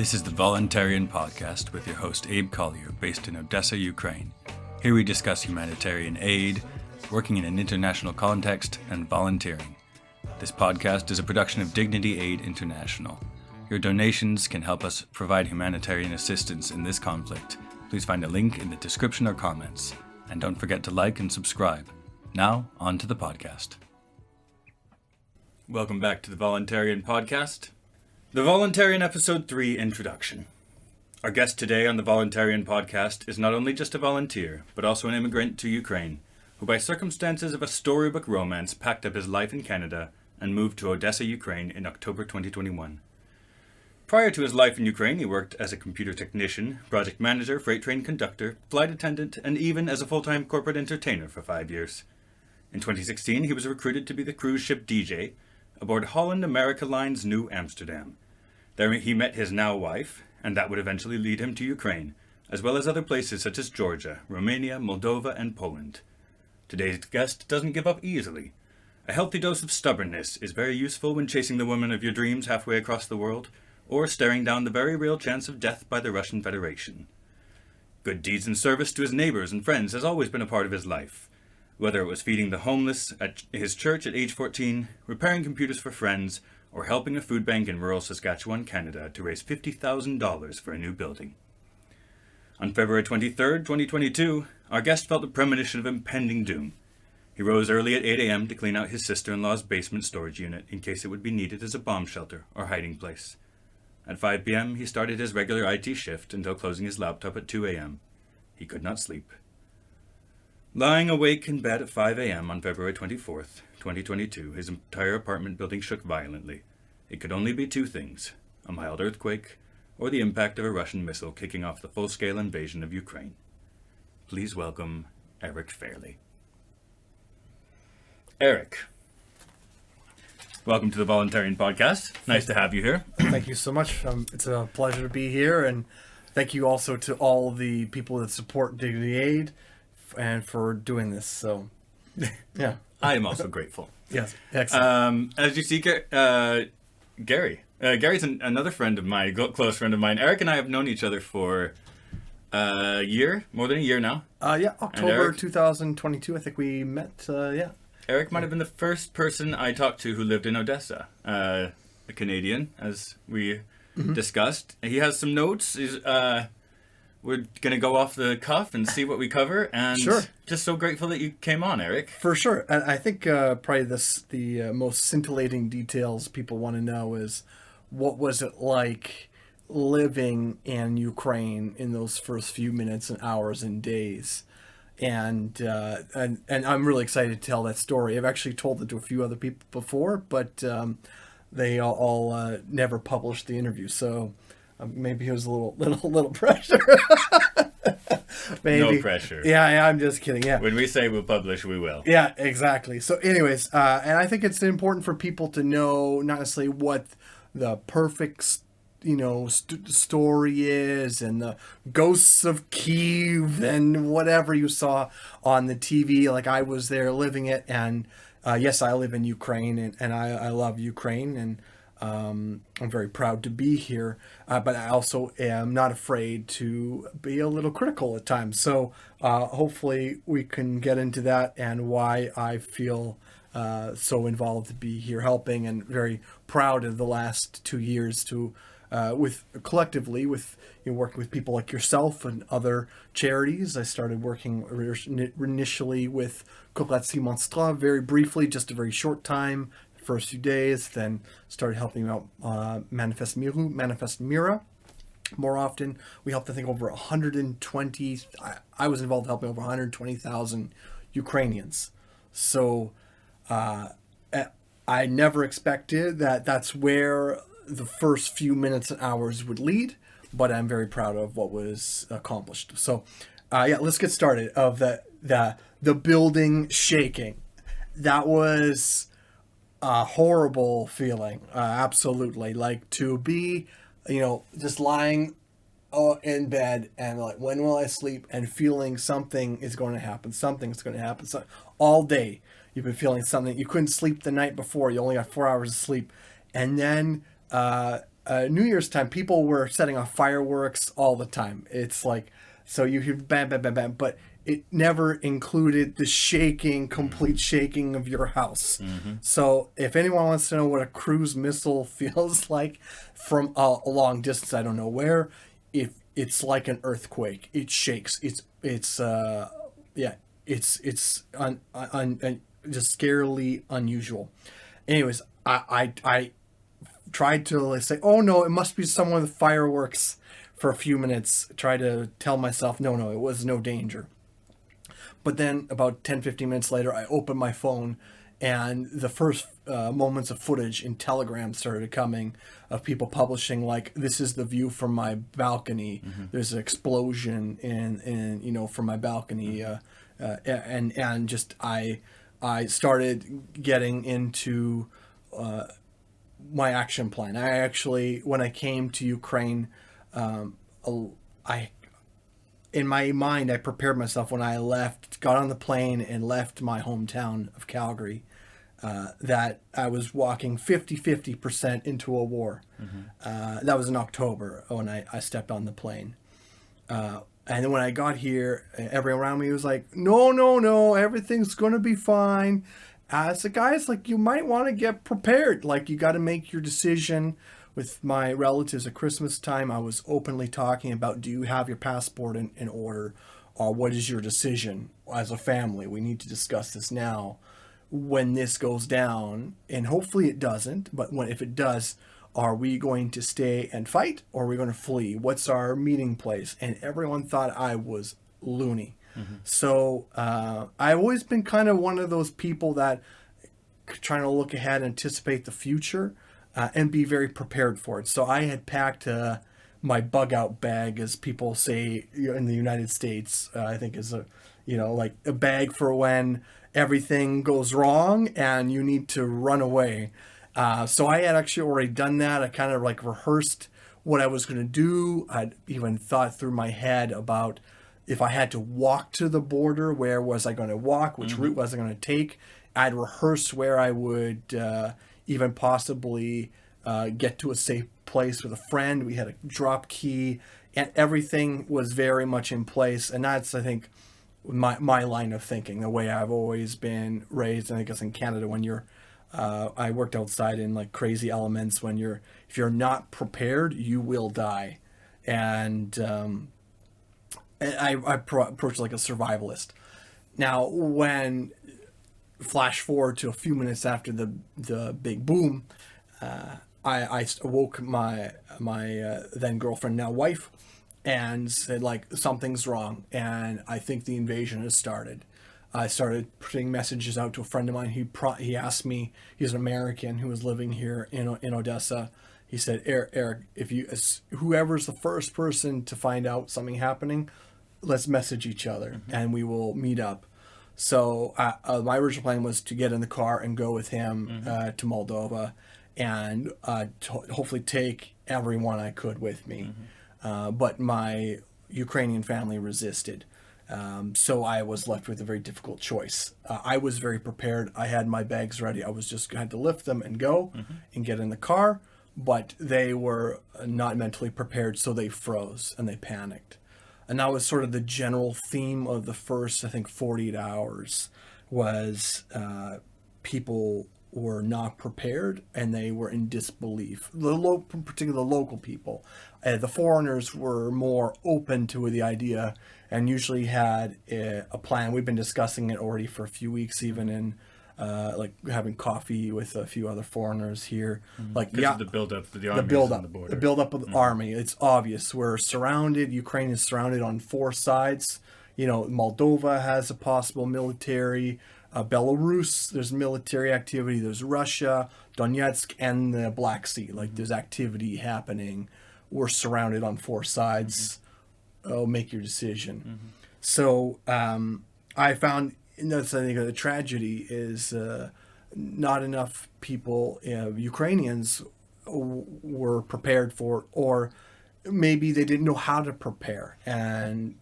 This is the Voluntarian podcast with your host Abe Collier, based in Odessa, Ukraine. Here we discuss humanitarian aid, working in an international context, and volunteering. This podcast is a production of Dignity Aid International. Your donations can help us provide humanitarian assistance in this conflict. Please find a link in the description or comments. And don't forget to like and subscribe. Now, on to the podcast. Welcome back to the Voluntarian podcast. The Voluntarian Episode 3 Introduction. Our guest today on the Voluntarian podcast is not only just a volunteer, but also an immigrant to Ukraine, who by circumstances of a storybook romance packed up his life in Canada and moved to Odessa, Ukraine in October 2021. Prior to his life in Ukraine, he worked as a computer technician, project manager, freight train conductor, flight attendant, and even as a full-time corporate entertainer for 5 years. In 2016, he was recruited to be the cruise ship DJ aboard Holland America Line's New Amsterdam. There he met his now wife, and that would eventually lead him to Ukraine, as well as other places such as Georgia, Romania, Moldova, and Poland. Today's guest doesn't give up easily. A healthy dose of stubbornness is very useful when chasing the woman of your dreams halfway across the world, or staring down the very real chance of death by the Russian Federation. Good deeds and service to his neighbors and friends has always been a part of his life. Whether it was feeding the homeless at his church at age 14, repairing computers for friends, or helping a food bank in rural Saskatchewan, Canada to raise $50,000 for a new building. On February 23, 2022, our guest felt a premonition of impending doom. He rose early at 8 a.m. to clean out his sister-in-law's basement storage unit in case it would be needed as a bomb shelter or hiding place. At 5 p.m., he started his regular IT shift until closing his laptop at 2 a.m. He could not sleep. Lying awake in bed at 5 a.m. on February 24th, 2022, his entire apartment building shook violently. It could only be two things: a mild earthquake, or the impact of a Russian missile kicking off the full-scale invasion of Ukraine. Please welcome Eric Fairlie. Eric, welcome to the Voluntarian Podcast. Nice to have you here. Thank you so much. It's a pleasure to be here, and thank you also to all the people that support Dignity Aid and for doing this. So, yeah. I am also grateful. Yes, excellent. As you see, Gary. Gary's another friend of mine, close friend of mine. Eric and I have known each other for a year, more than a year now. October 2022, I think we met, Eric might have been the first person I talked to who lived in Odessa, a Canadian, as we discussed. He has some notes. We're going to go off the cuff and see what we cover. And sure. Just so grateful that you came on, Eric. For sure. And I think probably the most scintillating details people want to know is what was it like living in Ukraine in those first few minutes and hours and days. And I'm really excited to tell that story. I've actually told it to a few other people before, but they all never published the interview. So maybe it was a little pressure. Maybe. No pressure. Yeah, I'm just kidding. Yeah. When we say we'll publish, we will. Yeah, exactly. So anyways, and I think it's important for people to know not necessarily what the perfect story is and the ghosts of Kyiv and whatever you saw on the TV. Like, I was there living it, and yes, I live in Ukraine, and I love Ukraine, and I'm very proud to be here, but I also am not afraid to be a little critical at times. So hopefully we can get into that and why I feel so involved to be here helping, and very proud of the last 2 years to collectively with working with people like yourself and other charities. I started working initially with Kolatsi Monstra very briefly, just a very short time, first few days, then started helping out Manifest Mira more often. We helped, I think, over 120, I was involved in helping over 120,000 Ukrainians. So I never expected that that's where the first few minutes and hours would lead, but I'm very proud of what was accomplished. So let's get started. Of the building shaking. That was a horrible feeling. Absolutely. Like, to be, just lying in bed and like, when will I sleep? And feeling something is going to happen. Something's going to happen. So all day you've been feeling something. You couldn't sleep the night before. You only got 4 hours of sleep. And then New Year's time, people were setting off fireworks all the time. It's like, so you hear bam, bam, bam, bam, but it never included the shaking, complete shaking of your house. So if anyone wants to know what a cruise missile feels like from a long distance, I don't know where, if it's like an earthquake, it shakes. It's just scarily unusual. Anyways, I tried to say, oh no, it must be someone with fireworks for a few minutes. Try to tell myself, no, it was no danger. But then about 10-15 minutes later, I opened my phone and the first moments of footage in Telegram started coming of people publishing, like, this is the view from my balcony. There's an explosion in from my balcony. And just I started getting into my action plan. I actually, when I came to Ukraine, in my mind, I prepared myself when I got on the plane and left my hometown of Calgary, that I was walking 50% into a war. That was in October when I stepped on the plane. And then when I got here, everyone around me was like, no, everything's going to be fine. So guys, like, you might want to get prepared. Like, you got to make your decision. With my relatives at Christmas time, I was openly talking about, do you have your passport in order? Or what is your decision as a family? We need to discuss this now. When this goes down, and hopefully it doesn't, but if it does, are we going to stay and fight, or are we going to flee? What's our meeting place? And everyone thought I was loony. So I've always been kind of one of those people that trying to look ahead, anticipate the future, and be very prepared for it. So I had packed my bug out bag, as people say in the United States, I think is like a bag for when everything goes wrong and you need to run away. So I had actually already done that. I kind of like rehearsed what I was going to do. I'd even thought through my head about if I had to walk to the border, where was I going to walk? Which route was I going to take? I'd rehearsed where I would even possibly get to a safe place with a friend. We had a drop key, and everything was very much in place. And that's, I think, my line of thinking, the way I've always been raised. And I guess in Canada, when you're I worked outside in like crazy elements. If you're not prepared, you will die. And I approach like a survivalist. Now, when flash forward to a few minutes after the big boom, I woke my then girlfriend, now wife, and said, like, something's wrong, and I think the invasion has started. I started putting messages out to a friend of mine. He asked me, he's an American who was living here in Odessa. He said, Eric, whoever's the first person to find out something happening, let's message each other and we will meet up. So my original plan was to get in the car and go with him to Moldova and hopefully take everyone I could with me. But my Ukrainian family resisted. So I was left with a very difficult choice. I was very prepared. I had my bags ready. I had to lift them and go and get in the car. But they were not mentally prepared, so they froze and they panicked. And that was sort of the general theme of the first, I think, 48 hours was people were not prepared and they were in disbelief. Particularly the local people. The foreigners were more open to the idea and usually had a plan. We've been discussing it already for a few weeks, even in like having coffee with a few other foreigners here. Like, the buildup for the army on the border. The buildup of the army. It's obvious. We're surrounded. Ukraine is surrounded on four sides. Moldova has a possible military. Belarus, there's military activity. There's Russia, Donetsk, and the Black Sea. Like, there's activity happening. We're surrounded on four sides. Oh, make your decision. So I found, that's, I think, the tragedy is not enough people, Ukrainians, were prepared for it, or maybe they didn't know how to prepare. And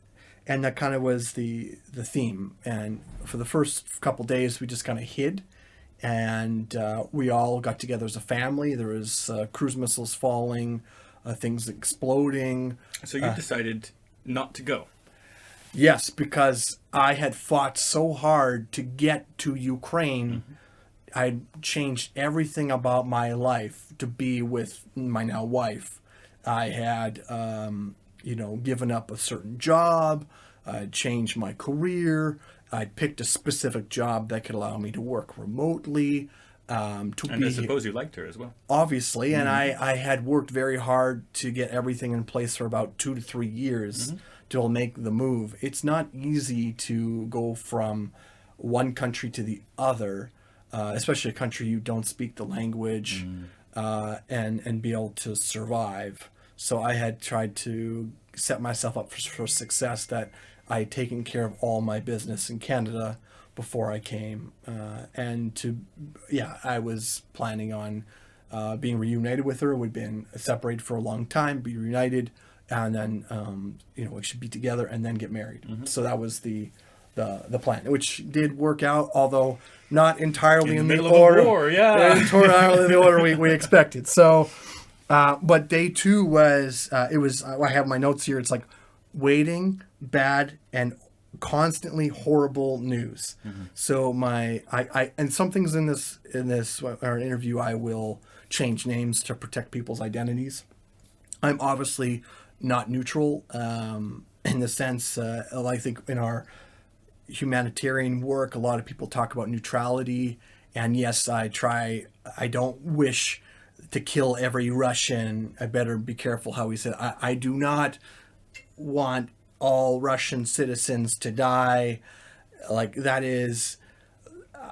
that kind of was the theme. And for the first couple days, we just kind of hid and we all got together as a family. There was cruise missiles falling, things exploding. So you decided not to go. Yes, because I had fought so hard to get to Ukraine. I'd changed everything about my life to be with my now wife. I had, given up a certain job. I'd changed my career. I'd picked a specific job that could allow me to work remotely. And I suppose you liked her as well. Obviously, and I had worked very hard to get everything in place for about 2 to 3 years to make the move. It's not easy to go from one country to the other, especially a country you don't speak the language, and be able to survive. So I had tried to set myself up for success, that I had taken care of all my business in Canada before I came, I was planning on being reunited with her. We'd been separated for a long time, be reunited, and then we should be together and then get married. So that was the plan, which did work out, although not entirely in the order. Entirely in the order we expected. So, but day 2 was I have my notes here. It's like waiting, bad, and constantly horrible news. So and some things in this interview, I will change names to protect people's identities. I'm obviously not neutral, in the sense, I think in our humanitarian work, a lot of people talk about neutrality, and yes, I don't wish to kill every Russian. I better be careful how we say it. I do not want all Russian citizens to die. Like, that is,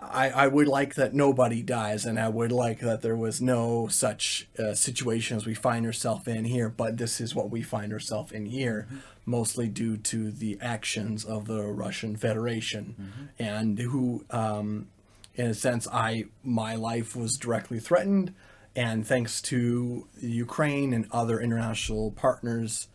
I would like that nobody dies, and I would like that there was no such situation as we find ourselves in here, but this is what we find ourselves in here, mostly due to the actions of the Russian Federation, and who, in a sense, my life was directly threatened, and thanks to Ukraine and other international partners,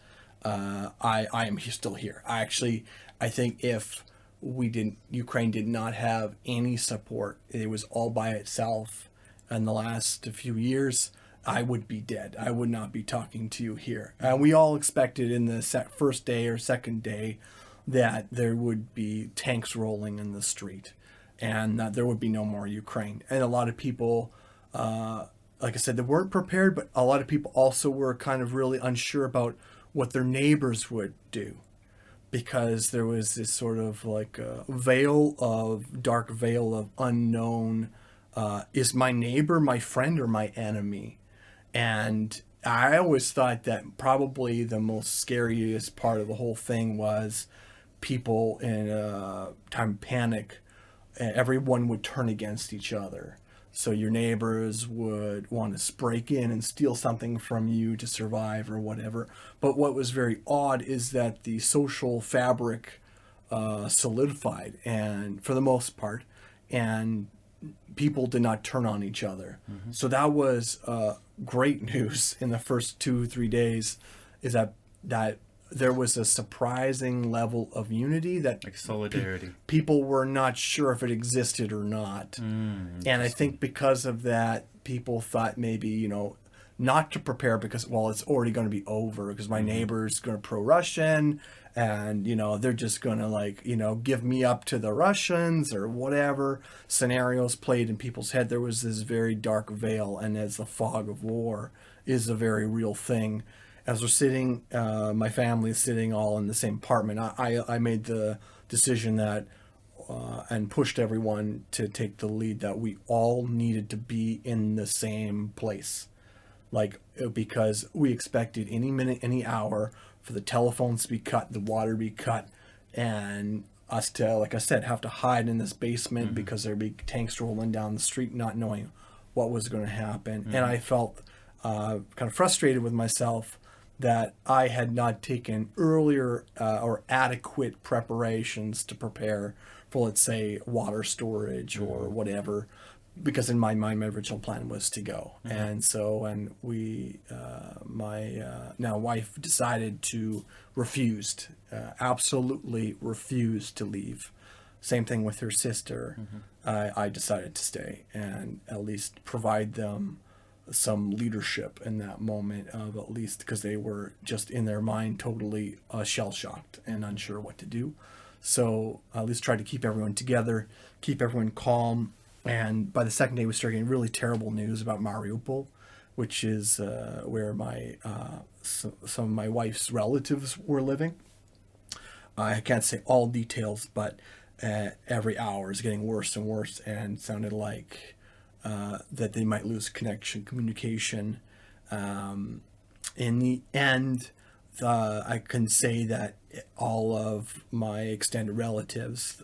I am still here. I think if Ukraine did not have any support, it was all by itself in the last few years, I would be dead. I would not be talking to you here. We all expected in the first day or second day that there would be tanks rolling in the street and that there would be no more Ukraine. And a lot of people, like I said, they weren't prepared, but a lot of people also were kind of really unsure about what their neighbors would do, because there was this sort of like a dark veil of unknown. Is my neighbor my friend or my enemy? And I always thought that probably the most scariest part of the whole thing was people in a time of panic, everyone would turn against each other. So your neighbors would want to break in and steal something from you to survive or whatever. But what was very odd is that the social fabric solidified, and for the most part, and people did not turn on each other. So that was great news in the first 2-3 days, is that there was a surprising level of unity, that like solidarity. People were not sure if it existed or not. And I think because of that, people thought maybe, not to prepare because, well, it's already going to be over because my neighbor's going to pro-Russian and, they're just going to give me up to the Russians or whatever scenarios played in people's head. There was this very dark veil, and as the fog of war is a very real thing. As we're sitting, my family is sitting all in the same apartment, I made the decision that, and pushed everyone to take the lead, that we all needed to be in the same place. Because we expected any minute, any hour for the telephones to be cut, the water to be cut, and us to, like I said, have to hide in this basement because there'd be tanks rolling down the street, not knowing what was going to happen. And I felt kind of frustrated with myself that I had not taken earlier or adequate preparations to prepare for, let's say, water storage or whatever, because in my mind, my original plan was to go. And so when my now wife decided to absolutely refused to leave. Same thing with her sister. I decided to stay and at least provide them some leadership in that moment, of at least, because they were just in their mind totally shell-shocked and unsure what to do. So at least tried to keep everyone together, keep everyone calm. And by the second day, we started getting really terrible news about Mariupol, which is where some of my wife's relatives were living. I can't say all details, but every hour is getting worse and worse, and sounded like that they might lose communication. In the end, I can say that all of my extended relatives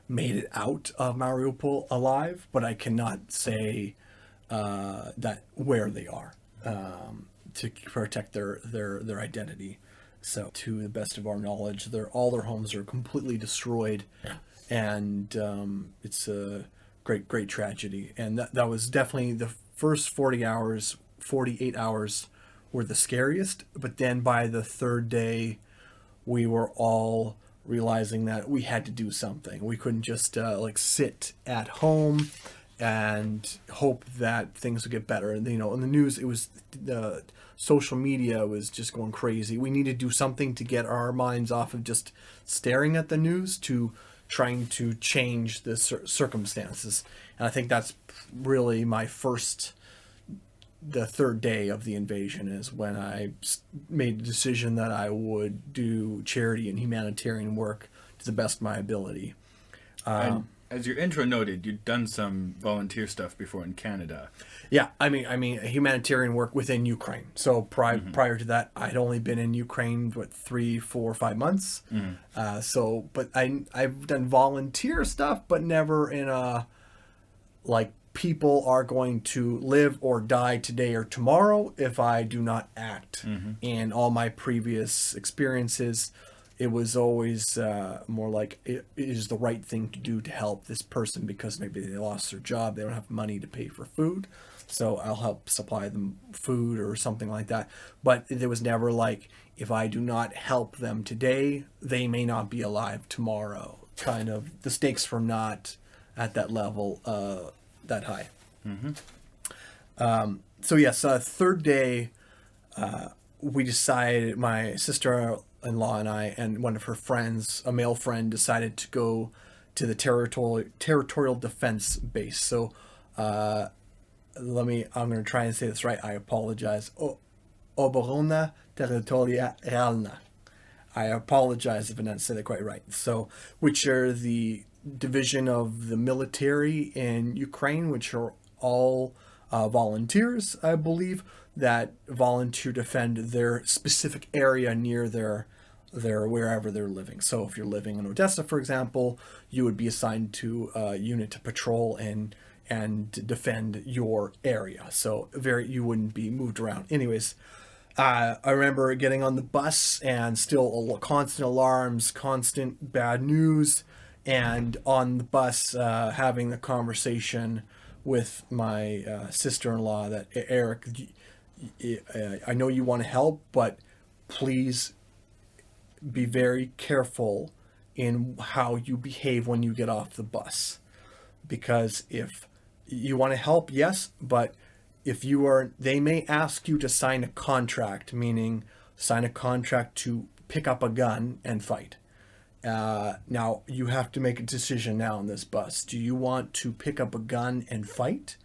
made it out of Mariupol alive, but I cannot say that where they are to protect their identity. So, to the best of our knowledge, all their homes are completely destroyed, and it's a great tragedy. And that was definitely the first 48 hours were the scariest. But then by the third day, we were all realizing that we had to do something. We couldn't just sit at home and hope that things would get better. And in the news, it was the social media was just going crazy. We needed to do something to get our minds off of just staring at the news to trying to change the circumstances. And I think that's really the third day of the invasion is when I made the decision that I would do charity and humanitarian work to the best of my ability. And as your intro noted, you'd done some volunteer stuff before in Canada. Yeah, I mean, humanitarian work within Ukraine. So prior to that, I'd only been in Ukraine 3, 4, 5 months. But I've done volunteer stuff, but never in a people are going to live or die today or tomorrow if I do not act. In all my previous experiences, it was always more like it is the right thing to do to help this person because maybe they lost their job, they don't have money to pay for food, so I'll help supply them food or something like that. But there was never if I do not help them today, they may not be alive tomorrow. Kind of, the stakes were not at that level that high. So yes, third day, we decided, my sister-in-law and I and one of her friends, a male friend, decided to go to the territorial defense base. So I'm going to try and say this right. I apologize. Obrona Territorialna. I apologize if I didn't say that quite right. So, which are the division of the military in Ukraine, which are all volunteers, I believe, that volunteer to defend their specific area near their wherever they're living. So if you're living in Odessa, for example, you would be assigned to a unit to patrol and defend your area. So you wouldn't be moved around. Anyways, I remember getting on the bus and still constant alarms, constant bad news, and on the bus having the conversation with my sister-in-law that, Eric, I know you want to help, but please be very careful in how you behave when you get off the bus. Because if you want to help, yes, but if they may ask you to sign a contract, meaning sign a contract to pick up a gun and fight. Now, you have to make a decision now on this bus. Do you want to pick up a gun and fight?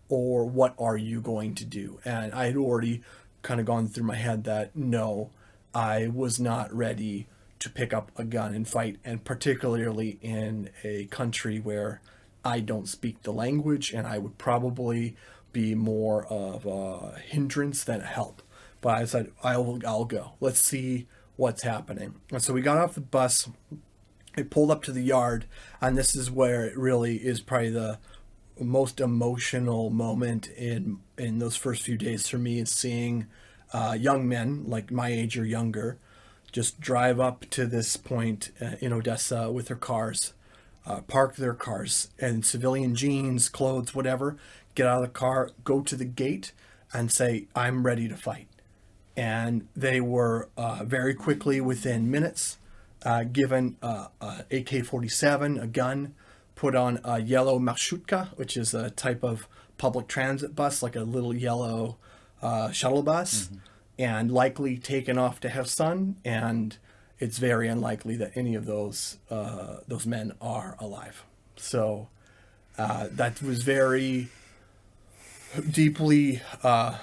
Or what are you going to do? And I had already kind of gone through my head that no, I was not ready to pick up a gun and fight, and particularly in a country where I don't speak the language, and I would probably be more of a hindrance than a help. But I said, I'll go. Let's see what's happening. And so we got off the bus, it pulled up to the yard, and this is where it really is probably the most emotional moment in those first few days for me, is seeing young men like my age or younger just drive up to this point in Odessa with their cars, park their cars and civilian jeans, clothes, whatever, get out of the car, go to the gate and say, I'm ready to fight. And they were very quickly, within minutes, given a AK-47, a gun, put on a yellow marshutka, which is a type of public transit bus, like a little yellow shuttle bus, and likely taken off to Kherson. And it's very unlikely that any of those men are alive. So that was very deeply that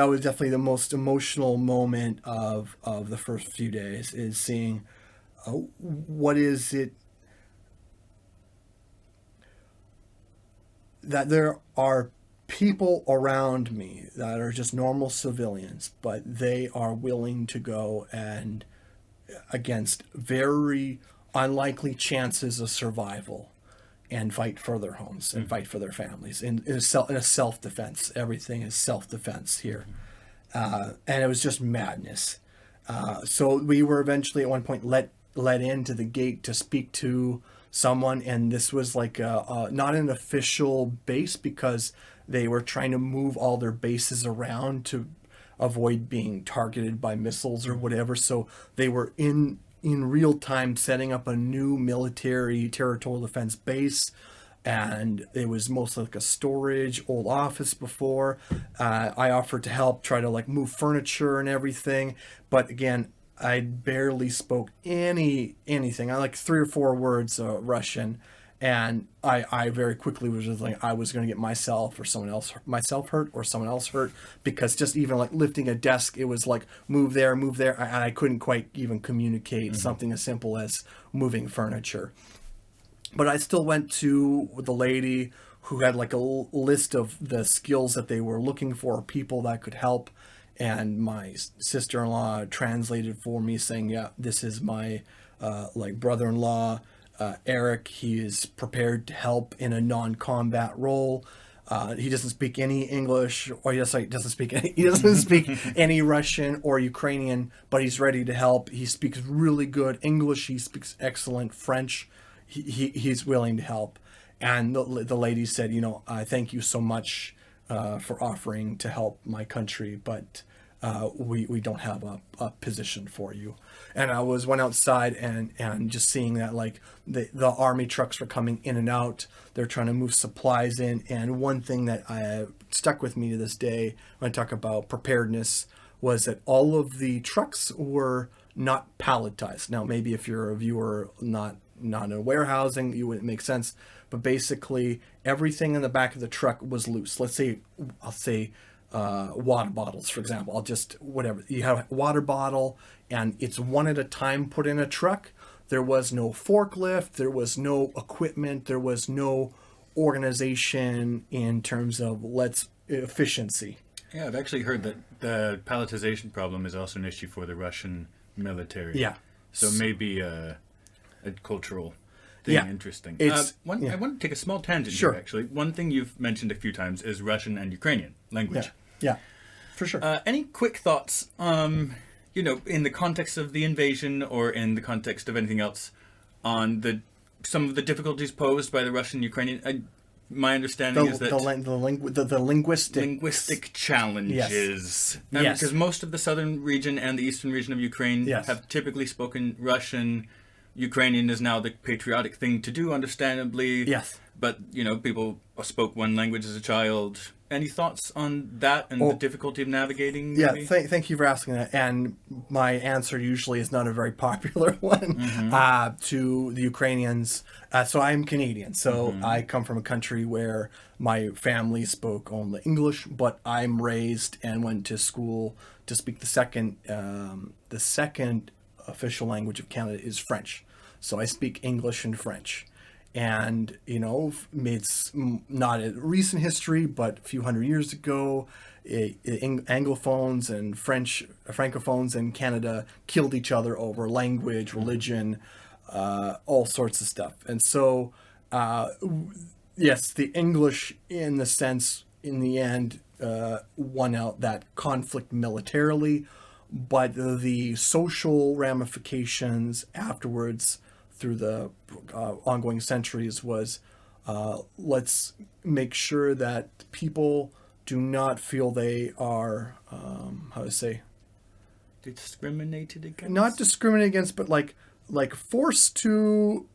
was definitely the most emotional moment of the first few days, is seeing what is it that there are people around me that are just normal civilians, but they are willing to go and against very unlikely chances of survival and fight for their homes and fight for their families in a self-defense. Everything is self-defense here. And it was just madness. So we were eventually at one point let into the gate to speak to someone, and this was like not an official base, because they were trying to move all their bases around to avoid being targeted by missiles or whatever. So they were in real time setting up a new military territorial defense base, and it was mostly like a storage old office before. I offered to help try to like move furniture and everything, but again, I barely spoke anything. I like 3 or 4 words Russian, and I very quickly was just like, I was going to get myself hurt or someone else hurt, because just even like lifting a desk, it was like move there, and I couldn't quite even communicate something as simple as moving furniture. But I still went to the lady who had like a list of the skills that they were looking for, people that could help. And my sister-in-law translated for me, saying, yeah, this is my brother-in-law, Eric. He is prepared to help in a non-combat role. He doesn't speak any English, or he doesn't speak any Russian or Ukrainian, but he's ready to help. He speaks really good English. He speaks excellent French. He's willing to help. And the lady said, I thank you so much for offering to help my country, but we don't have a position for you. And I went outside and just seeing that like the army trucks were coming in and out. They're trying to move supplies in. And one thing that stuck with me to this day when I talk about preparedness was that all of the trucks were not palletized. Now, maybe if you're a viewer not in warehousing, you wouldn't make sense. But basically, everything in the back of the truck was loose. I'll say water bottles, for example. Whatever. You have a water bottle, and it's one at a time put in a truck. There was no forklift. There was no equipment. There was no organization in terms of efficiency. Yeah, I've actually heard that the palletization problem is also an issue for the Russian military. Yeah. So maybe a cultural thing. Yeah. Interesting. I want to take a small tangent Sure. here, actually. One thing you've mentioned a few times is Russian and Ukrainian language. Yeah, for sure. Any quick thoughts, in the context of the invasion or in the context of anything else, on some of the difficulties posed by the Russian-Ukrainian? My understanding is that the linguistic challenges. Yes. Because most of the southern region and the eastern region of Ukraine Yes. have typically spoken Russian. Ukrainian is now the patriotic thing to do, understandably. Yes. But, people spoke one language as a child. Any thoughts on that and the difficulty of navigating? Yeah, thank you for asking that. And my answer usually is not a very popular one to the Ukrainians. So I'm Canadian. So I come from a country where my family spoke only English, but I'm raised and went to school to speak the second official language of Canada is French. So I speak English and French. And, it's not a recent history, but a few hundred years ago, Anglophones and Francophones in Canada killed each other over language, religion, all sorts of stuff. And so, yes, the English, in the end, won out that conflict militarily, but the social ramifications afterwards through the ongoing centuries was let's make sure that people do not feel they are discriminated against? Not discriminated against, but like forced to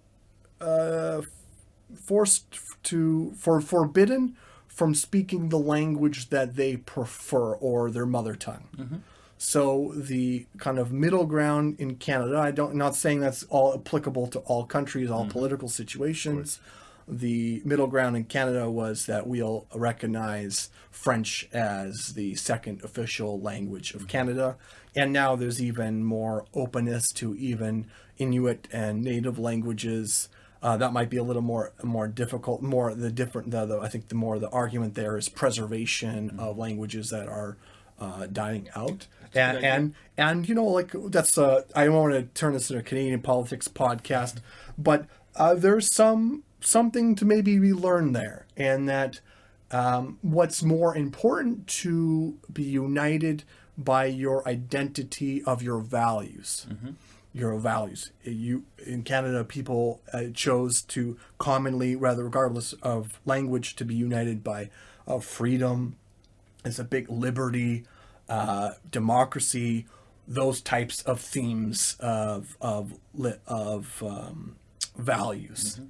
forbidden from speaking the language that they prefer or their mother tongue. Mm-hmm. So the kind of middle ground in Canada, not saying that's all applicable to all countries, all political situations. The middle ground in Canada was that we'll recognize French as the second official language of Canada. And now there's even more openness to even Inuit and native languages. That might be a little more difficult. I think the argument there is preservation of languages that are dying out. And you know, like that's I don't want to turn this into a Canadian politics podcast, but there's something to maybe be learned there, and that what's more important to be united by your identity of your values. Mm-hmm. Your values. You in Canada, people chose to commonly, rather regardless of language, to be united by freedom. It's a big liberty, democracy, those types of themes of values,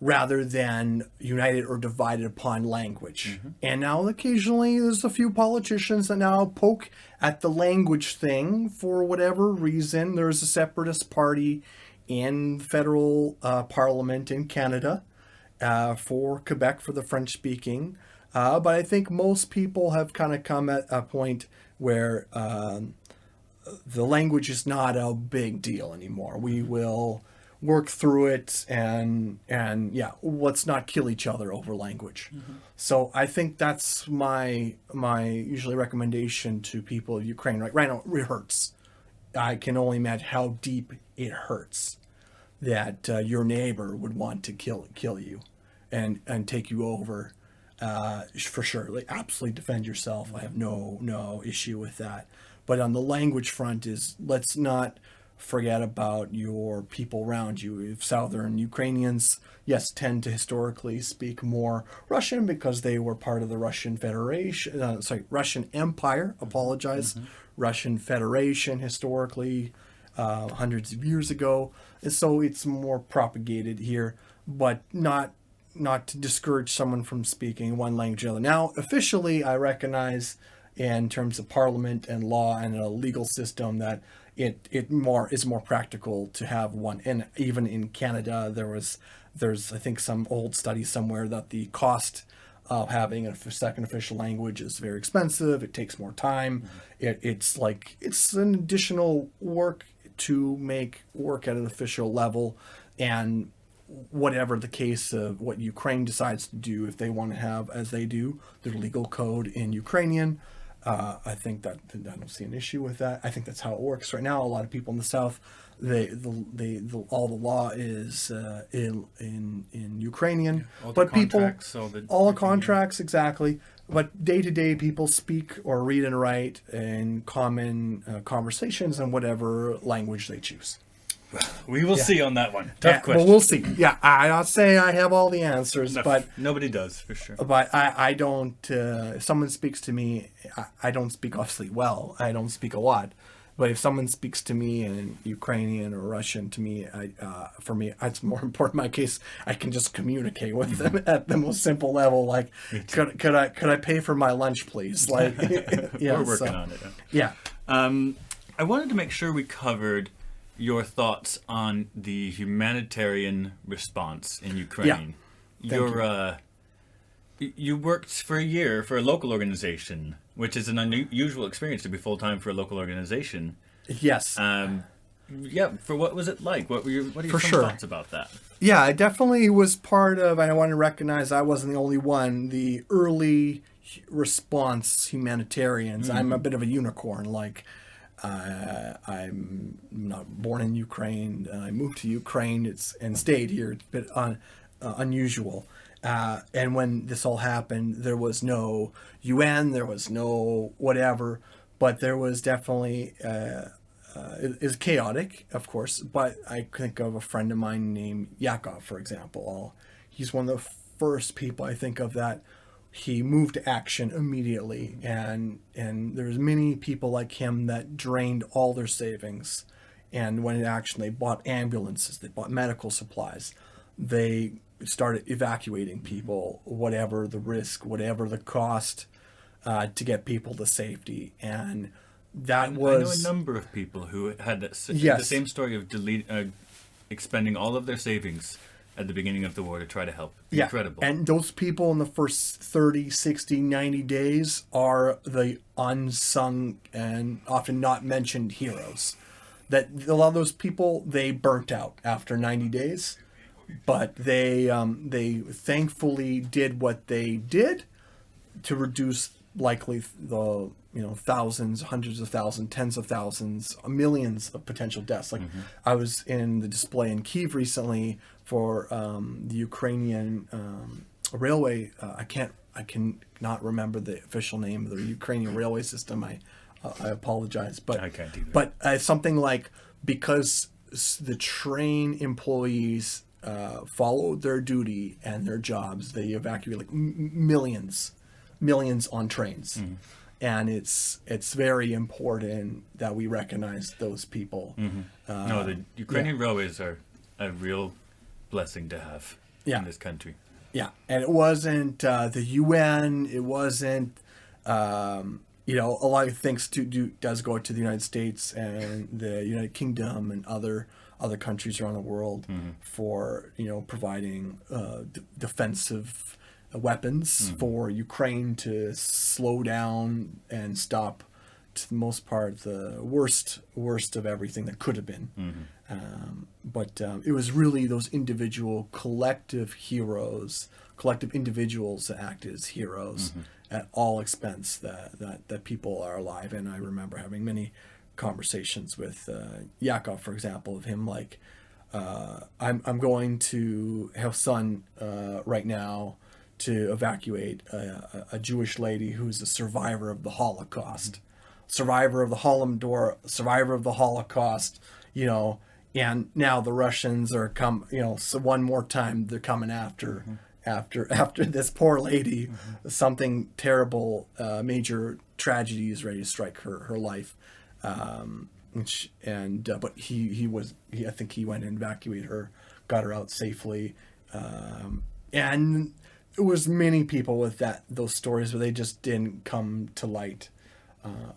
rather than united or divided upon language. Mm-hmm. And now occasionally there's a few politicians that now poke at the language thing for whatever reason. There's a separatist party in federal parliament in Canada for Quebec, for the French speaking. But I think most people have kind of come at a point where the language is not a big deal anymore. We will work through it, and yeah, let's not kill each other over language. Mm-hmm. So I think that's my usually recommendation to people of Ukraine. Right now, it hurts. I can only imagine how deep it hurts that your neighbor would want to kill you and take you over. For sure, like absolutely defend yourself. I have no issue with that. But on the language front, let's not forget about your people around you. If Southern Ukrainians, yes, tend to historically speak more Russian because they were part of the Russian Federation, Russian Empire, Mm-hmm. Russian Federation historically, hundreds of years ago. And so it's more propagated here, but not to discourage someone from speaking one language or the other. Now, officially, I recognize in terms of parliament and law and a legal system that it is more practical to have one. And even in Canada, there's I think some old study somewhere that the cost of having a second official language is very expensive. It takes more time. Mm-hmm. It's an additional work to make work at an official level. And whatever the case of what Ukraine decides to do, if they want to have, as they do, their legal code in Ukrainian, I think that I don't see an issue with that. I think that's how it works right now. A lot of people in the South, all the law is in Ukrainian, but people, all contracts exactly. But day to day, people speak or read and write in common conversations in whatever language they choose. We will see on that one. Tough question. Well, we'll see. Yeah, I don't say I have all the answers, but nobody does, for sure. But I don't. If someone speaks to me, I don't speak obviously well. I don't speak a lot. But if someone speaks to me in Ukrainian or Russian, to me, for me, it's more important. In my case, I can just communicate with them at the most simple level. Like, could I pay for my lunch, please? Like, yeah, we're working on it. Yeah. I wanted to make sure we covered your thoughts on the humanitarian response in Ukraine. Yeah. You worked for a year for a local organization, which is an unusual experience to be full-time for a local organization. Yes. For what was it like? What are your thoughts about that? Yeah, I definitely was part of, and I want to recognize I wasn't the only one, the early response humanitarians. Mm-hmm. I'm a bit of a unicorn, like I'm not born in Ukraine. I moved to Ukraine and stayed here. It's a bit unusual. And when this all happened, there was no UN, there was no whatever, but there was definitely, it is chaotic, of course, but I think of a friend of mine named Yakov, for example. He's one of the first people I think of that he moved to action immediately, and there's many people like him that drained all their savings, and went into action. They bought ambulances, they bought medical supplies, they started evacuating people, whatever the risk, whatever the cost, to get people to safety. And that was... I know a number of people who had the Yes. same story of expending all of their savings at the beginning of the war to try to help. Yeah. Incredible. And those people in the first 30, 60, 90 days are the unsung and often not mentioned heroes. That a lot of those people, they burnt out after 90 days, but they thankfully did what they did to reduce likely the thousands, hundreds of thousands, tens of thousands, millions of potential deaths. Like I was in the display in Kyiv recently for the Ukrainian railway. I cannot remember the official name of the Ukrainian railway system. I apologize, but I can't either. But something like, because the train employees followed their duty and their jobs, they evacuated like millions on trains. And it's very important that we recognize those people. No, the Ukrainian railways are a real blessing to have in this country. Yeah, and it wasn't the UN. It wasn't a lot of things does go to the United States and the United Kingdom and other countries around the world for providing defensive weapons for Ukraine to slow down and stop, to the most part, the worst of everything that could have been. But it was really those individual collective individuals that acted as heroes at all expense that people are alive. And I remember having many conversations with Yakov, for example, of him like, I'm going to Kherson right now to evacuate a Jewish lady who's a survivor of the Holocaust, survivor of the Holodomor, survivor of the Holocaust, and now the Russians are so one more time they're coming after this poor lady. Something terrible, major tragedy is ready to strike her life. But I think he went and evacuated her, got her out safely. And it was many people with those stories where they just didn't come to light.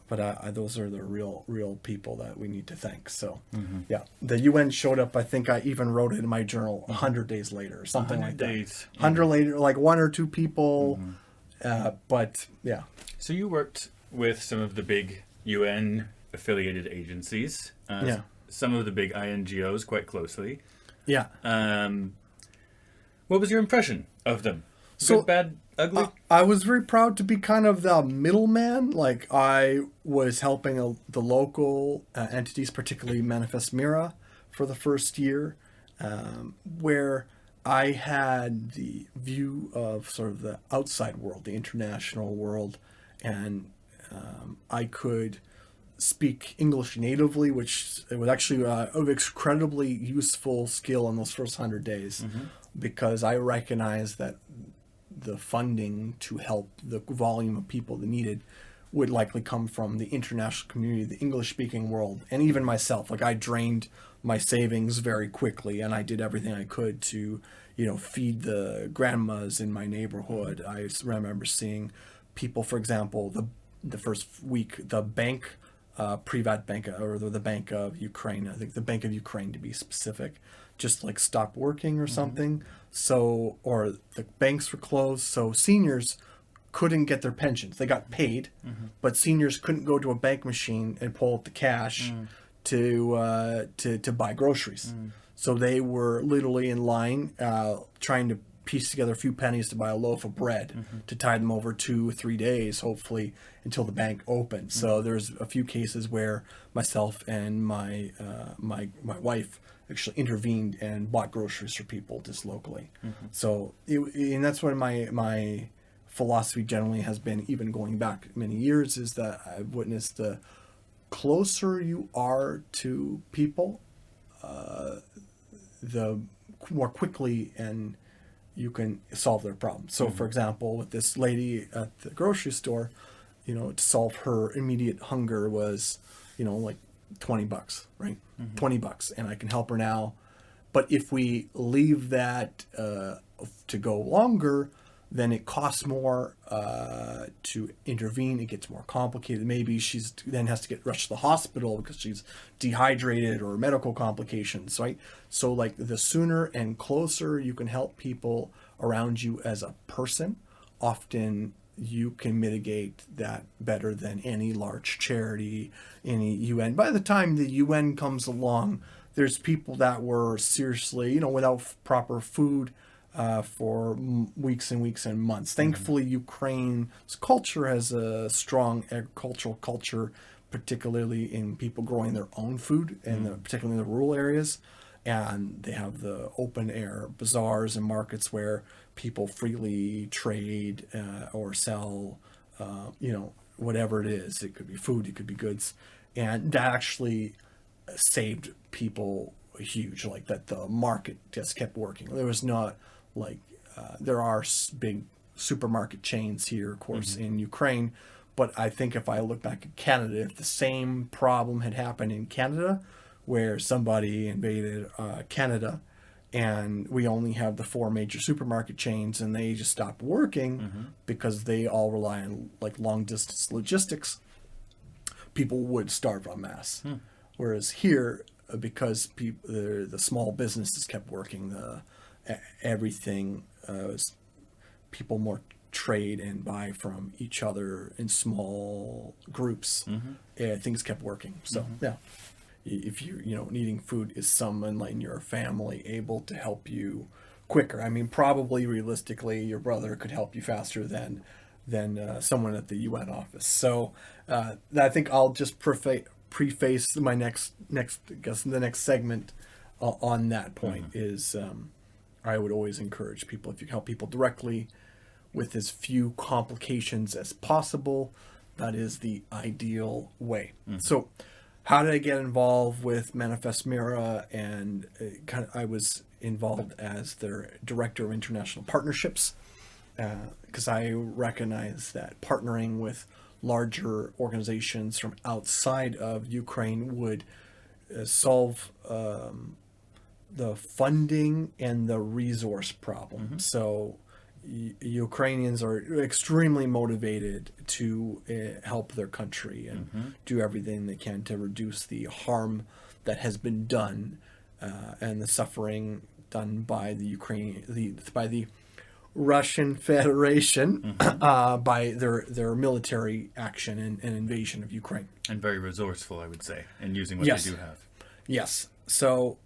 But those are the real people that we need to thank. So, yeah, the UN showed up. I think I even wrote it in my journal 100 days later or something like that. 100 later, like one or two people. But yeah. So you worked with some of the big UN affiliated agencies. Some of the big INGOs quite closely. Yeah. What was your impression of them? So, good, bad, ugly? I was very proud to be kind of the middleman. Like, I was helping the local entities, particularly Manifest Mira, for the first year, where I had the view of sort of the outside world, the international world, and I could speak English natively, which it was actually an incredibly useful skill in those first 100 days, because I recognized that the funding to help the volume of people that needed would likely come from the international community, the English-speaking world, and even myself. Like, I drained my savings very quickly, and I did everything I could to, feed the grandmas in my neighborhood. I remember seeing people, for example, the first week, the bank, Privat Bank, or the Bank of Ukraine, I think the Bank of Ukraine to be specific, just like stopped working or something. So, or the banks were closed, so seniors couldn't get their pensions. They got paid, but seniors couldn't go to a bank machine and pull out the cash to buy groceries. So they were literally in line trying to piece together a few pennies to buy a loaf of bread to tide them over 2 or 3 days, hopefully, until the bank opened. So there's a few cases where myself and my wife actually intervened and bought groceries for people just locally. So, and that's what my philosophy generally has been, even going back many years, is that I've witnessed the closer you are to people, the more quickly and you can solve their problem. So, for example, with this lady at the grocery store, to solve her immediate hunger was, like $20, right? $20, and I can help her now. But if we leave that to go longer, then it costs more to intervene. It gets more complicated. Maybe she's then has to get rushed to the hospital because she's dehydrated or medical complications, right? So like the sooner and closer you can help people around you as a person, often you can mitigate that better than any large charity, any UN. By the time the UN comes along, there's people that were seriously, without proper food for weeks and weeks and months. Thankfully, Ukraine's culture has a strong agricultural culture, particularly in people growing their own food, and particularly in the rural areas. And they have the open air bazaars and markets where people freely trade or sell, whatever it is. It could be food, it could be goods. And that actually saved people huge, like that the market just kept working. There was not there are big supermarket chains here, of course, in Ukraine. But I think if I look back at Canada, if the same problem had happened in Canada, where somebody invaded Canada and we only have the 4 major supermarket chains and they just stopped working because they all rely on long distance logistics, people would starve en masse. Whereas here, because the small businesses kept working, everything was people more trade and buy from each other in small groups. Things kept working. So yeah, if you needing food, is someone in your family able to help you quicker? I mean, probably realistically, your brother could help you faster than someone at the UN office. So I think I'll just preface my next the next segment on that point is I would always encourage people, if you help people directly with as few complications as possible, that is the ideal way. So how did I get involved with Manifest Mira? And I was involved as their director of international partnerships because I recognize that partnering with larger organizations from outside of Ukraine would solve the funding and the resource problem. So Ukrainians are extremely motivated to help their country and do everything they can to reduce the harm that has been done and the suffering done by the Russian Federation by their military action and invasion of Ukraine. And very resourceful, I would say, in using what they do have. Yes. So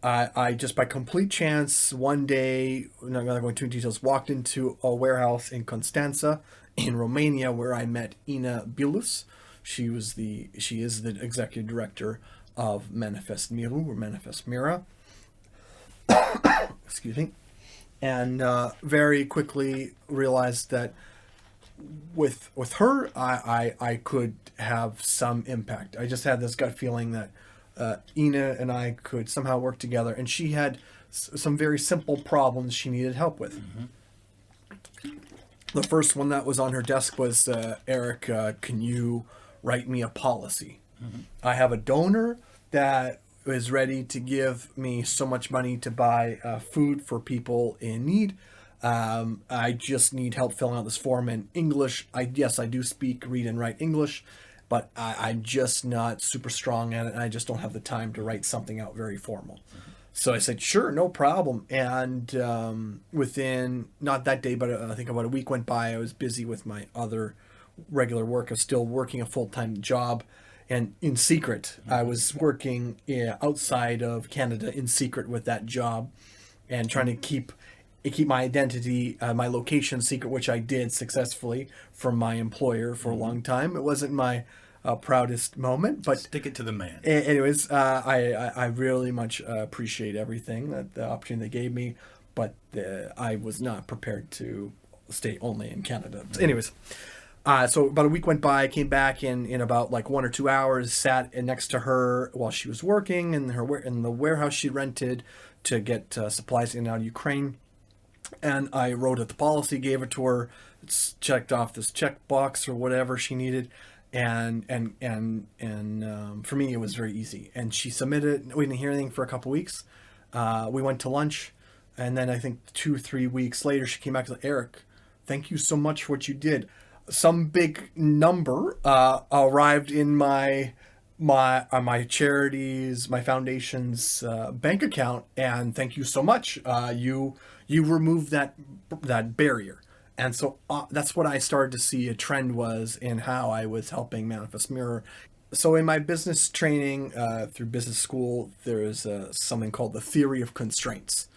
I just by complete chance one day, I'm not going to go into details, walked into a warehouse in Constanța in Romania where I met Ina Bilus. She is the executive director of Manifest Miru or Manifest Mira. Excuse me. And very quickly realized that with her, I could have some impact. I just had this gut feeling that Ina and I could somehow work together, and she had some very simple problems she needed help with. The first one that was on her desk was, Eric, can you write me a policy? I have a donor that is ready to give me so much money to buy food for people in need. I just need help filling out this form in English. I do speak, read, and write English, but I'm just not super strong at it, and I just don't have the time to write something out very formal. So I said, sure, no problem. And within, not that day, but I think about a week went by, I was busy with my other regular work. I was still working a full-time job. And in secret, I was working outside of Canada in secret with that job and trying to keep my identity, my location secret, which I did successfully from my employer for a long time. It wasn't my proudest moment, but stick it to the man. Anyways, I really much appreciate everything, that the opportunity they gave me, but I was not prepared to stay only in Canada. So anyways, So about a week went by. I came back in about like 1 or 2 hours. Sat next to her while she was working in the warehouse she rented to get supplies in and out of Ukraine. And I wrote up the policy, gave it to her, checked off this checkbox or whatever she needed, and for me it was very easy. And she submitted it. We didn't hear anything for a couple weeks. We went to lunch, and then I think 2-3 weeks later she came back and said, Eric, thank you so much for what you did. Some big number arrived in my charities, my foundation's bank account, and thank you so much. You removed that barrier. And so that's what I started to see a trend was in how I was helping Manifest Mirror. So in my business training through business school, there's something called the theory of constraints,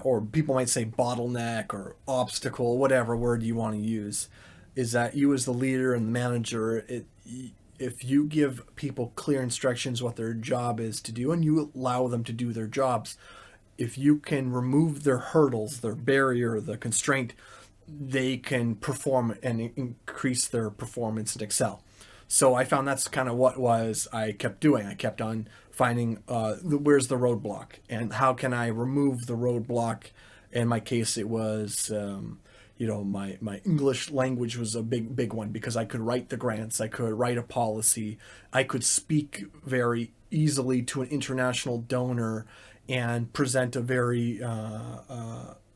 or people might say bottleneck or obstacle, whatever word you want to use, is that you as the leader and the manager, if you give people clear instructions what their job is to do and you allow them to do their jobs, if you can remove their hurdles, their barrier, the constraint, they can perform and increase their performance and excel. So I found that's kind of what I kept doing. I kept on finding where's the roadblock and how can I remove the roadblock. In my case, it was my English language was a big one because I could write the grants, I could write a policy, I could speak very easily to an international donor and present a very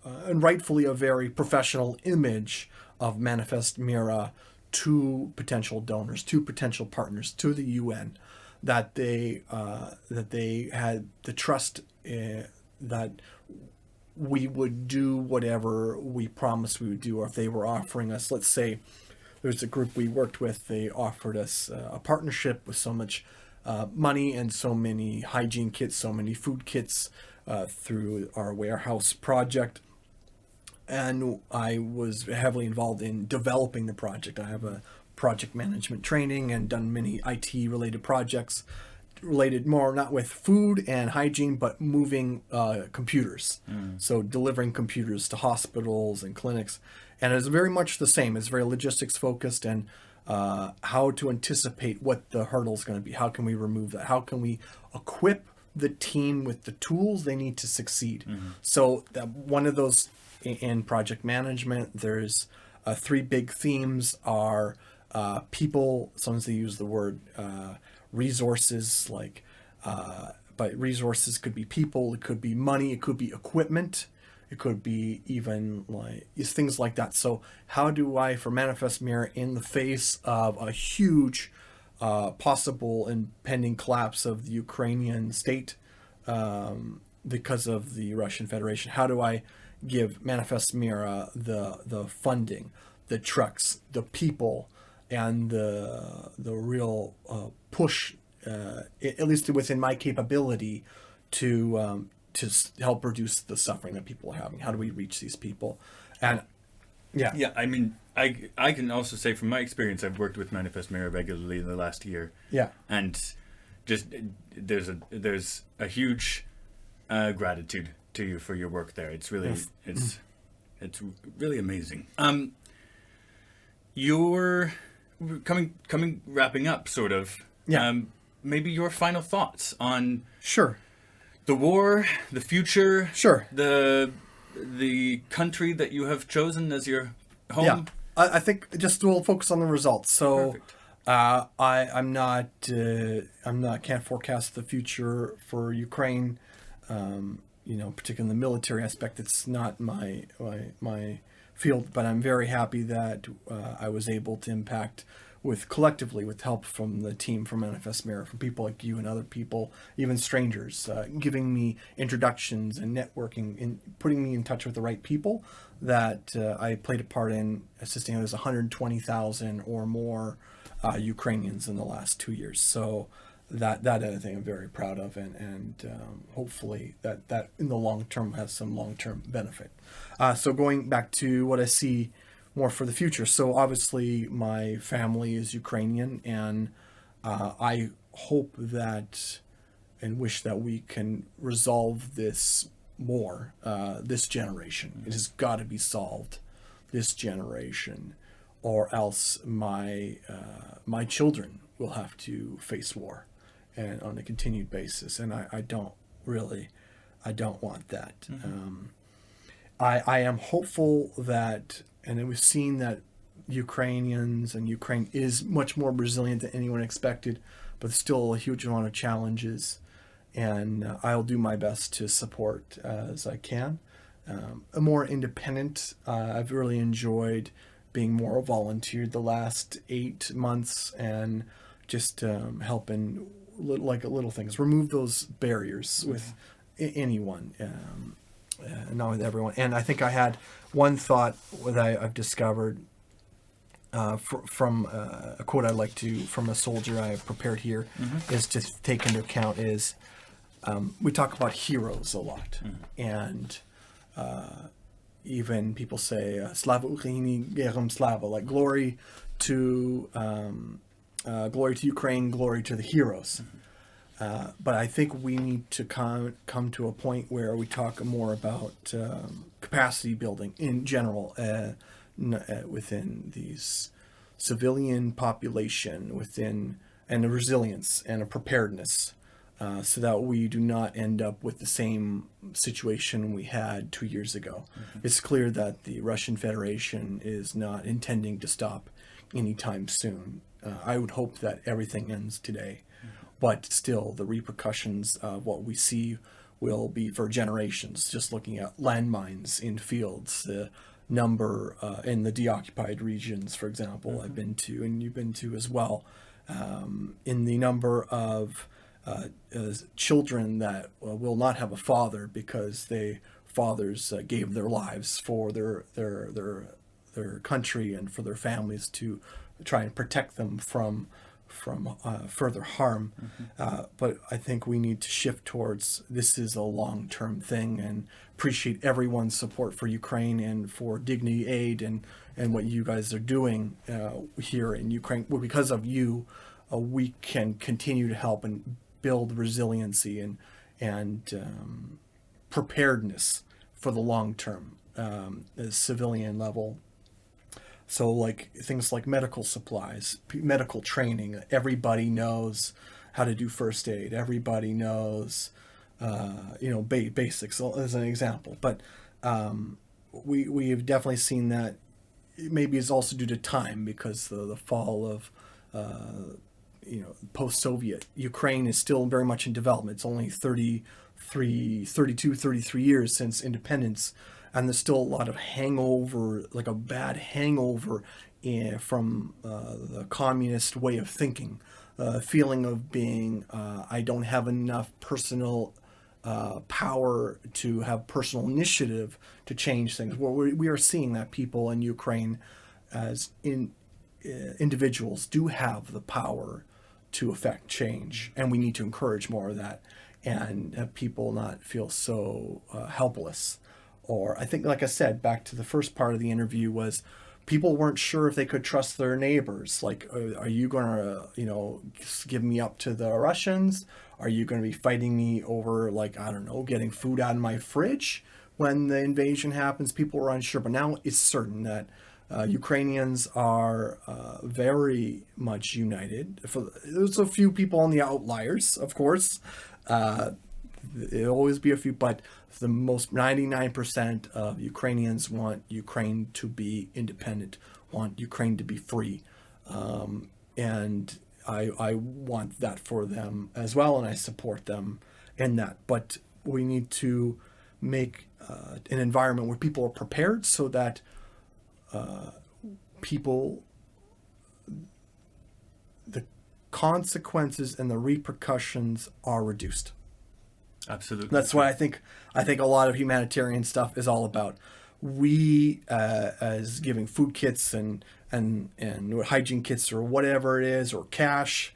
and rightfully a very professional image of Manifest Mira to potential donors, to potential partners, to the UN, that they had the trust that we would do whatever we promised we would do. Or if they were offering us, let's say there's a group we worked with, they offered us a partnership with so much money and so many hygiene kits, so many food kits through our warehouse project. And I was heavily involved in developing the project. I have a project management training and done many IT related projects related more not with food and hygiene, but moving computers. So delivering computers to hospitals and clinics. And it's very much the same. It's very logistics focused and how to anticipate what the hurdle is going to be. How can we remove that? How can we equip the team with the tools they need to succeed? So one of those in project management, there's 3 big themes are people. Sometimes they use the word resources, but resources could be people, it could be money, it could be equipment, it could be even things like that. So how do I, for Manifest Mirror, in the face of a huge possible impending collapse of the Ukrainian state because of the Russian Federation, how do I give Manifest Mirror the funding, the trucks, the people, and the real push, at least within my capability, to help reduce the suffering that people are having? How do we reach these people? And yeah, I mean, I can also say from my experience, I've worked with Manifest Mirror regularly in the last year. Yeah, and just there's a huge gratitude to you for your work there. It's really it's really amazing. You're wrapping up, sort of. Yeah. Maybe your final thoughts on sure the war, the future, sure, the country that you have chosen as your home. Yeah, I think just we'll focus on the results. So I'm not can't forecast the future for Ukraine. Particularly in the military aspect, it's not my field, but I'm very happy that I was able to impact collectively with help from the team from Manifest Mirror, from people like you and other people, even strangers, giving me introductions and networking and putting me in touch with the right people that I played a part in assisting. There's 120,000 or more Ukrainians in the last 2 years. So that I think I'm very proud of, and hopefully that in the long term has some long-term benefit. So going back to what I see more for the future. So obviously my family is Ukrainian, and I hope that and wish that we can resolve this war this generation. It has got to be solved this generation, or else my children will have to face war, and on a continued basis. And I don't want that. I am hopeful that, and we've seen that Ukrainians and Ukraine is much more resilient than anyone expected, but still a huge amount of challenges. And I'll do my best to support as I can. A more independent. I've really enjoyed being more a volunteer the last 8 months and just helping little things, remove those barriers with anyone, not with everyone. And I think I had one thought that I've discovered from a quote I'd like to, from a soldier I prepared here, is to take into account is we talk about heroes a lot, and even people say Slava Ukraini, Gerom Slava, like glory to Ukraine, glory to the heroes. But I think we need to come to a point where we talk more about capacity building in general within these civilian population, and a resilience and a preparedness, so that we do not end up with the same situation we had 2 years ago. It's clear that the Russian Federation is not intending to stop anytime soon. I would hope that everything ends today, but still the repercussions of what we see will be for generations. Just looking at landmines in fields, the number in the deoccupied regions, for example, I've been to, and you've been to as well, in the number of children that will not have a father because fathers gave their lives for their country and for their families to try and protect them from further harm. But I think we need to shift towards this is a long-term thing, and appreciate everyone's support for Ukraine and for Dignity Aid and what you guys are doing here in Ukraine. Well, because of you, we can continue to help and build resiliency and preparedness for the long term, at civilian level. So like things like medical supplies, medical training, everybody knows how to do first aid. Everybody knows, basics as an example. But we have definitely seen that maybe it's also due to time, because the fall of, post-Soviet Ukraine is still very much in development. It's only 33 years since independence. And there's still a lot of hangover, like a bad hangover from the communist way of thinking, feeling of being, I don't have enough personal power to have personal initiative to change things. Well, we are seeing that people in Ukraine as individuals do have the power to affect change, and we need to encourage more of that and have people not feel so helpless. Or I think, like I said, back to the first part of the interview, was people weren't sure if they could trust their neighbors. Like, are you going to, give me up to the Russians? Are you going to be fighting me over, getting food out of my fridge when the invasion happens? People were unsure, but now it's certain that Ukrainians are very much united. There's a few people on the outliers, of course. There'll always be a few, but the most 99% of Ukrainians want Ukraine to be independent, want Ukraine to be free. And I want that for them as well, and I support them in that. But we need to make an environment where people are prepared, so that the consequences and the repercussions are reduced. Absolutely. That's why I think a lot of humanitarian stuff is all about. We, as giving food kits and hygiene kits or whatever it is, or cash,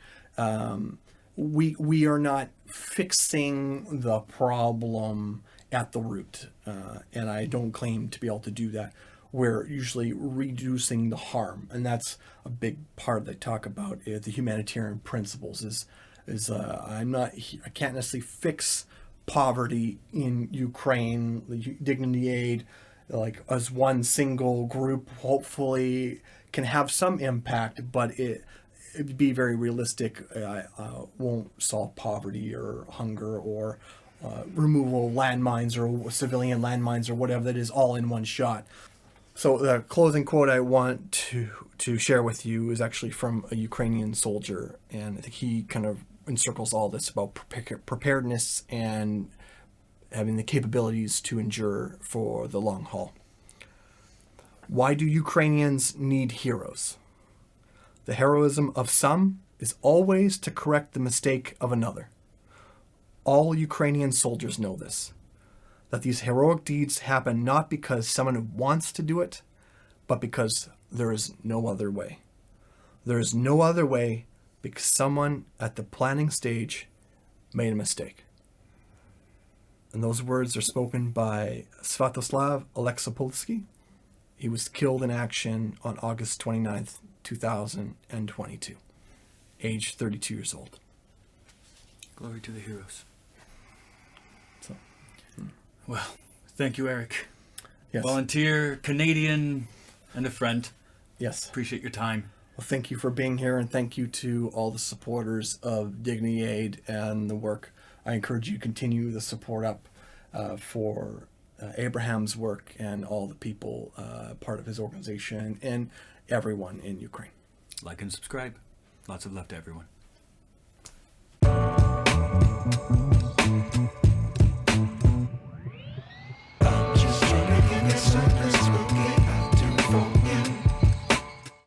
we are not fixing the problem at the root, and I don't claim to be able to do that. We're usually reducing the harm, and that's a big part they talk about. The humanitarian principles I can't necessarily fix poverty in Ukraine, the Dignity Aid, like as one single group, hopefully can have some impact, but it'd be very realistic. Won't solve poverty or hunger or removal of landmines or civilian landmines or whatever that is all in one shot. So the closing quote I want to share with you is actually from a Ukrainian soldier, and I think he kind of encircles all this about preparedness and having the capabilities to endure for the long haul. Why do Ukrainians need heroes? The heroism of some is always to correct the mistake of another. All Ukrainian soldiers know this, that these heroic deeds happen not because someone wants to do it, but because there is no other way. There is no other way because someone at the planning stage made a mistake. And those words are spoken by Sviatoslav Aleksopolsky. He was killed in action on August 29th, 2022, age 32 years old. Glory to the heroes. So, well, thank you, Eric. yes. Volunteer, Canadian, and a friend. Yes. Appreciate your time. Well, thank you for being here, and thank you to all the supporters of Dignity Aid and the work. I encourage you to continue the support up for Abraham's work and all the people part of his organization and everyone in Ukraine. Like and subscribe. Lots of love to everyone.